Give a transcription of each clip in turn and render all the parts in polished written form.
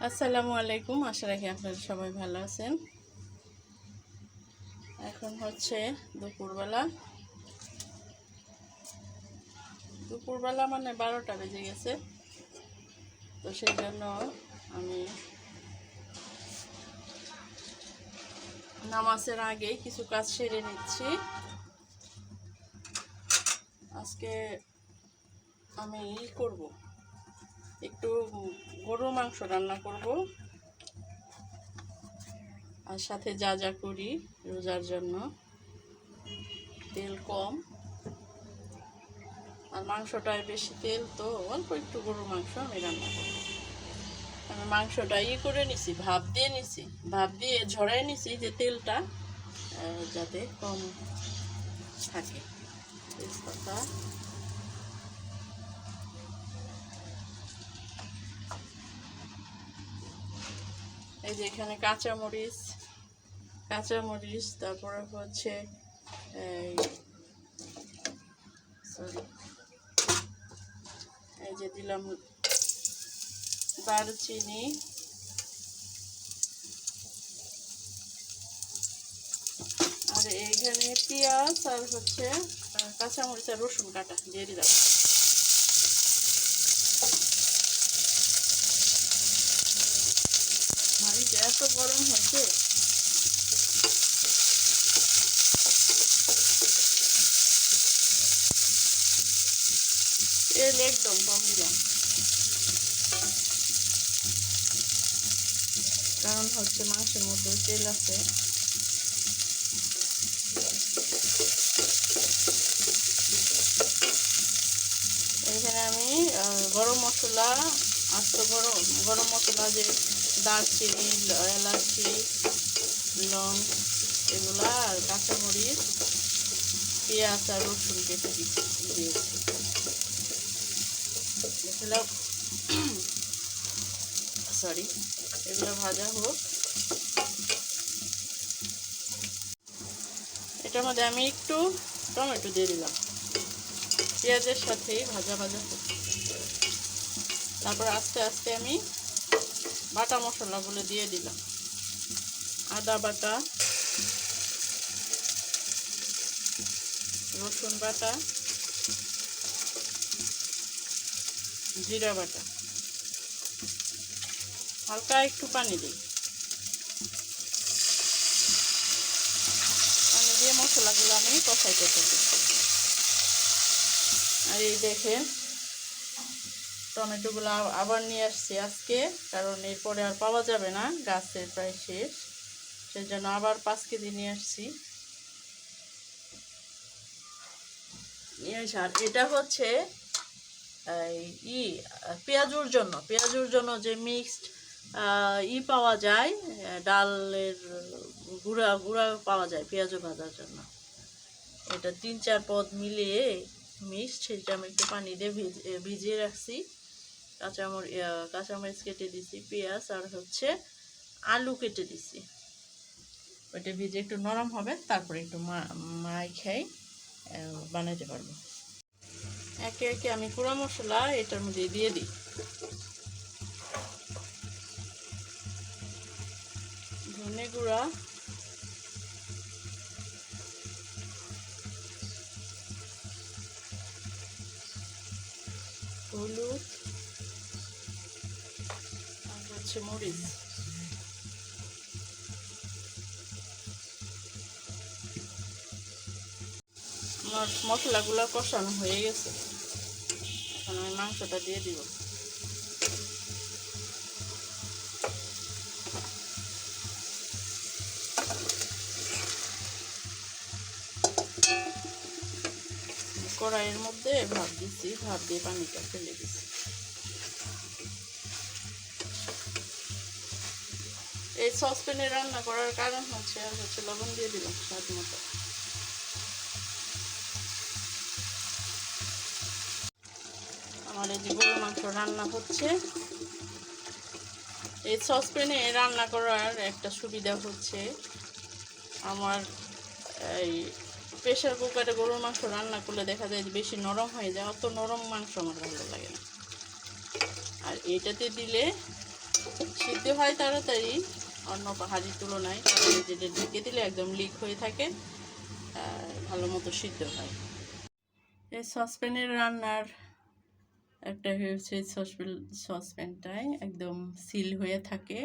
আসসালামু আলাইকুম। আশা রাখি আপনারা সবাই ভালো আছেন। এখন হচ্ছে দুপুরবেলা মানে 12টা বেজে গেছে। তো সেই জন্য আমি নামাজের আগেই কিছু কাজ সেরে নিচ্ছি। আজকে আমি করব, একটু গরুর মাংস রান্না করব, আর সাথে যা যা করি রোজার জন্য তেল কম, আর মাংসটায় বেশি তেল, তো অল্প একটু গরুর মাংস আমি রান্না করব। আমি মাংসটা করে নিছি, ভাপ দিয়ে ঝরাই নিছি যে তেলটা যাতে কম থাকে। তেজপাতা, এই যে এখানে কাঁচামরিচ, তারপরে হচ্ছে এই যে দিলাম দারচিনি, আর এইখানে পেঁয়াজ আর হচ্ছে কাঁচামরিচ আর রসুন কাটা দিয়ে দিলাম। মারিচ এত গরম হচ্ছে, তেল একদম কম দিলাম, কারণ হচ্ছে মাংসের মধ্যে তেল আছে। এখানে আমি গরম মশলা, আস্ত গরম মশলা, যে দারচিনি, এলাচি, লং, এগুলা, আর কাঁচামরিচ, পেঁয়াজ আর রসুন কেটে দিয়েছি। এগুলো ভাজা হোক। এটার মধ্যে আমি একটু টমেটো দিয়ে দিলাম, পেঁয়াজের সাথেই ভাজা হোক। তারপর আস্তে আস্তে আমি বাটা মশলাগুলো দিয়ে দিলাম। আদা বাটা, রসুন বাটা, জিরা বাটা, হালকা একটু পানি দিই। পানি দিয়ে মশলাগুলো আমি কষাইতে থাকি। আর এই দেখেন টমেটোগুলো আবার নিয়ে আসছি আজকে, কারণ এরপরে আর পাওয়া যাবে না, গাছের প্রায় শেষ, সেই জন্য আবার 5 কেজি নিয়ে আসছি। আর এটা হচ্ছে পেঁয়াজুর জন্য যে মিক্সড পাওয়া যায়, ডালের গুঁড়া পাওয়া যায় পেঁয়াজু ভাজার জন্য। এটা 3-4 পদ মিলিয়ে মিক্সড, সেটা আমি একটু পানি দিয়ে ভিজিয়ে রাখছি। কাঁচামরিচ কেটে দিছি, পেঁয়াজ আর হচ্ছে আলু কেটে দিছি। ওইটা ভিজে একটু নরম হবে, তারপরে একটু মাখাই বানাইতে পারবো। একে একে আমি গুঁড়া মশলা এটার মধ্যে দিয়ে দিই। ধনে গুঁড়া, হলুদ, আর হচ্ছে মরিচ। আমার মশলাগুলো কষানো হয়ে গেছে, এখন আমি মাংসটা দিয়ে দিব। কড়াইয়ের মধ্যে ভাপ দিয়ে পানিটা ফেলে দিছি। এই সসপ্যানে রান্না করার কারণ হচ্ছে লবণ দিয়ে দিলাম স্বাদ মতো। আমার এই যে গরুর মাংস রান্না হচ্ছে, এই সসপ্যানে রান্না করার একটা সুবিধা হচ্ছে, আমার এই প্রেশার কুকারে গরুর মাংস রান্না করলে দেখা যায় বেশি নরম হয়ে যায়, অত নরম মাংস আমার ভালো লাগে না। আর এটাতে দিলে সিদ্ধ হয় তাড়াতাড়ি অন্য হাঁড়ির তুলনায়, কারণ যেটা ঢেকে দিলে একদম লিক হয়ে থাকে, ভালো মতো সিদ্ধ হয়। এই সসপ্যানের রান্নার একটা হচ্ছে সসপ্যানটায় একদম সিল হয়ে থাকে,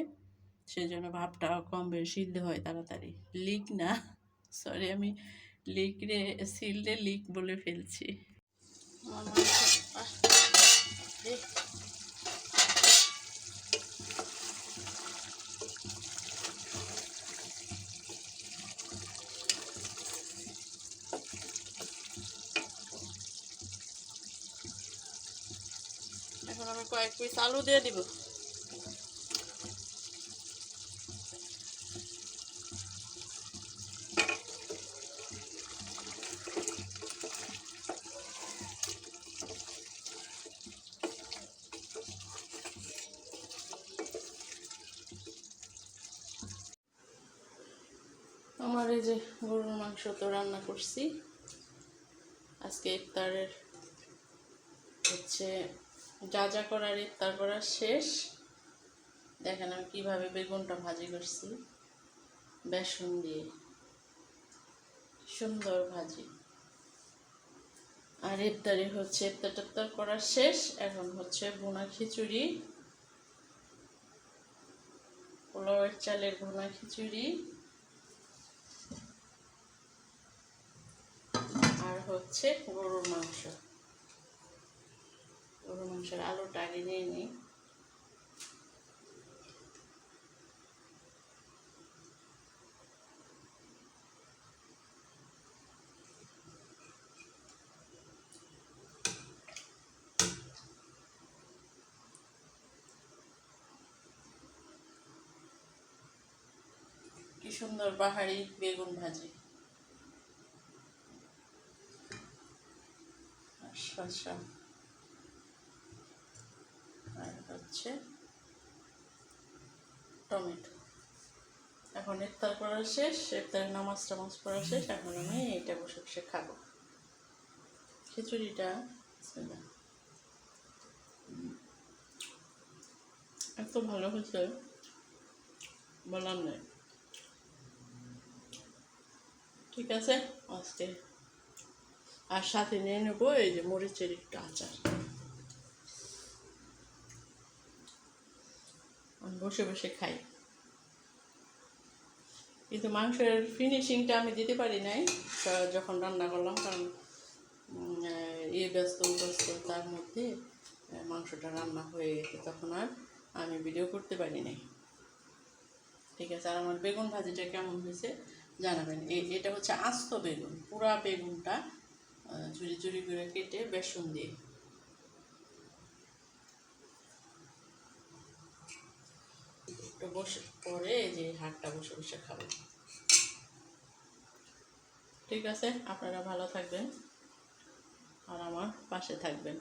সেজন্য ভাবটা কম বেশি সিদ্ধ হয় তাড়াতাড়ি। লিক না, সরি, আমি লিক রে সিল রে লিক বলে ফেলছি। এখন আমি কয়েক পিস আলু দিয়ে দিব। আমার এই যে গরুর মাংস তো রান্না করছি আজকে। ইফতারের হচ্ছে যা যা করার ইফতার করার শেষ। দেখেন আমি কীভাবে বেগুনটা ভাজি করছি বেসন দিয়ে, সুন্দর ভাজি। আর ইফতারি হচ্ছে ইফতার টিফতার করার শেষ। এখন হচ্ছে ভুনা খিচুড়ি, পোলাওয়ের চালের ভুনা খিচুড়ি, আর হচ্ছে গরুর মাংস। গরুর মাংসের আলুটা আগে নিয়ে নিই। কি সুন্দর বাহারি বেগুন ভাজি, শসা, আর হচ্ছে টমেটো। এখন ইফতার করা শেষ, ইফতারের নামাজ টামাজ করা শেষ। এখন আমি এটা বসে বসে খাবো খিচুড়িটা। এত ভালো হয়েছে বলার নেই। ঠিক আছে, আজকে আর সাথে নিয়ে নেবো এই যে মরিচের একটু আচার। বসে বসে খাই, কিন্তু মাংসের ফিনিশিংটা আমি দিতে পারি নাই যখন রান্না করলাম, কারণ ব্যস্ত তার মধ্যে মাংসটা রান্না হয়ে গেছে, তখন আর আমি ভিডিও করতে পারি নাই। ঠিক আছে, আর আমার বেগুন ভাজিটা কেমন হয়েছে জানাবেন। এটা হচ্ছে আস্ত বেগুন, পুরা বেগুনটা ঝুরি ঝুরি করে কেটে বেসন দিয়ে। একটু বসে পরে এই যে হাটটা বসে বসে খাবো। ঠিক আছে, আপনারা ভালো থাকবেন আর আমার পাশে থাকবেন।